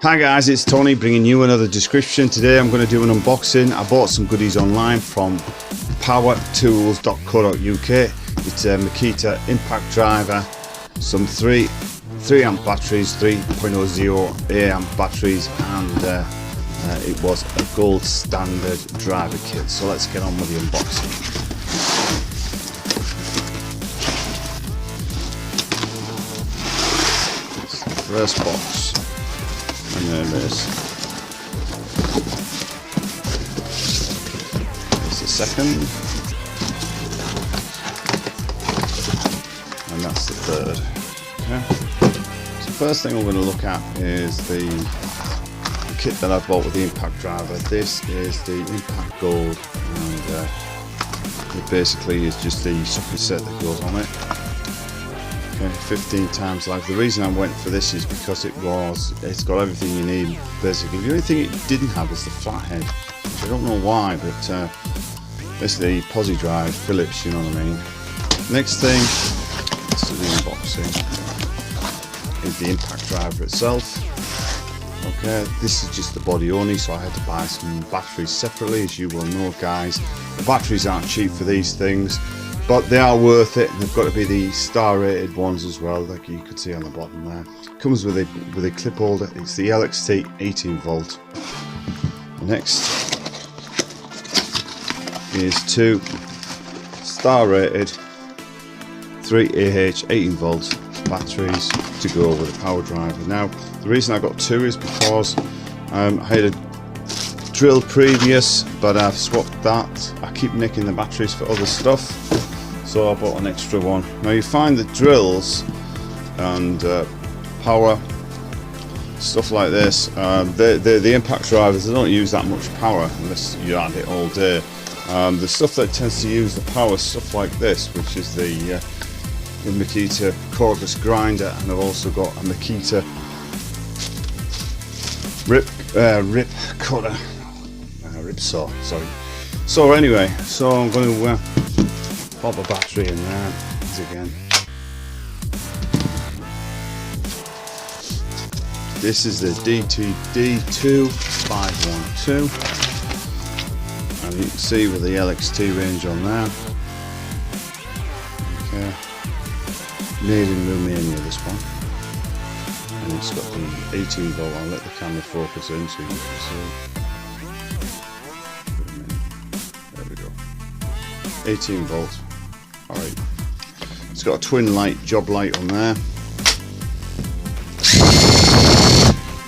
Hi guys, it's Tony bringing you another description. Today I'm going to do an unboxing. I bought some goodies online from powertools.co.uk. It's a Makita impact driver, some 3 amp batteries, 3.00 amp batteries, and it was a gold standard driver kit. So let's get on with the unboxing. It's the first box. And there it is. There's the second. And that's the third. Okay. So the first thing we're going to look at is the kit that I bought with the impact driver. This is the Impact Gold, and it basically is just the socket set that goes on it. 15 times life. The reason I went for this is because it's got everything you need basically. The only thing it didn't have is the flathead, which I don't know why, but it's the posi drive Phillips, you know what I mean. Next thing, this is the unboxing, is the impact driver itself. Okay, this is just the body only, so I had to buy some batteries separately. As you will know guys, the batteries aren't cheap for these things, but they are worth it, and they've got to be the star rated ones as well, like you could see on the bottom there. It comes with a clip holder. It's the LXT 18 volt. Next is 2 star rated 3AH 18 volt batteries to go with the power driver. Now the reason I got 2 is because I had a drill previous, but I've swapped that. I keep nicking the batteries for other stuff, so I bought an extra one. Now you find that drills and power stuff like this, the impact drivers, they don't use that much power unless you add it all day. The stuff that tends to use the power, stuff like this, which is the Makita cordless grinder, and I've also got a Makita rip saw. Sorry. So anyway, so I'm going to pop a battery in there again. This is the DTD 2512, and you can see with the LXT range on there. Okay, made in Romania, this one, and it's got the 18 volt. I'll let the camera focus in so you can see. There we go, 18 volt. Alright, it's got a twin light, job light on there.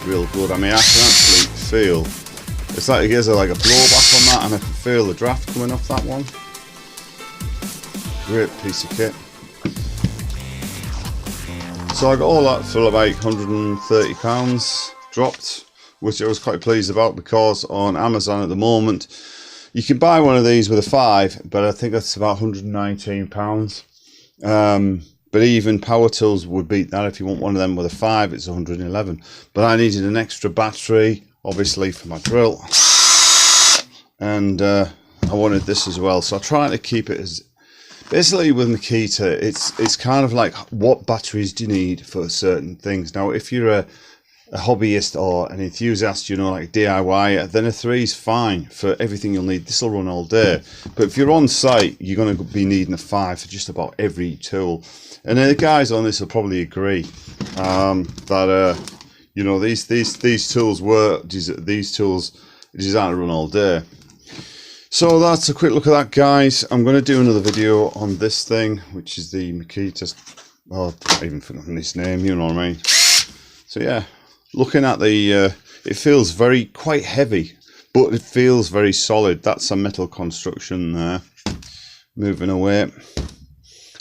Real good. I mean, I can actually feel, it's like it gives like a blowback on that, and I can feel the draft coming off that one. Great piece of kit. So I got all that for about £130 dropped, which I was quite pleased about, because on Amazon at the moment you can buy one of these with a 5, but I think that's about £119. But even Power Tools would beat that. If you want one of them with a 5, it's 111. But I needed an extra battery, obviously, for my drill, and I wanted this as well. So I try to keep it as, basically with Makita, it's kind of like, what batteries do you need for certain things. Now if you're a hobbyist or an enthusiast, you know, like DIY, then a 3 is fine for everything you'll need. This will run all day. But if you're on site, you're going to be needing a 5 for just about every tool. And the guys on this will probably agree that you know, these tools were designed to run all day. So that's a quick look at that, guys. I'm going to do another video on this thing, which is the Makita. Oh, I've even forgotten this name. You know what I mean. So yeah. Looking at the, it feels quite heavy, but it feels very solid. That's a metal construction there. Moving away.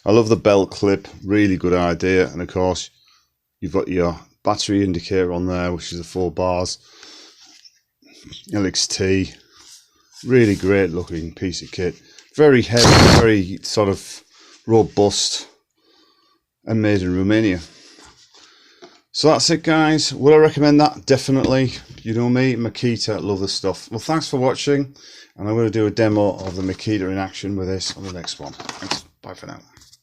I love the belt clip, really good idea. And of course, you've got your battery indicator on there, which is the 4 bars. LXT, really great looking piece of kit. Very heavy, very sort of robust, and made in Romania. So that's it, guys. Would I recommend that? Definitely. You know me, Makita, love the stuff. Well, thanks for watching, and I'm going to do a demo of the Makita in action with this on the next one. Thanks. Bye for now.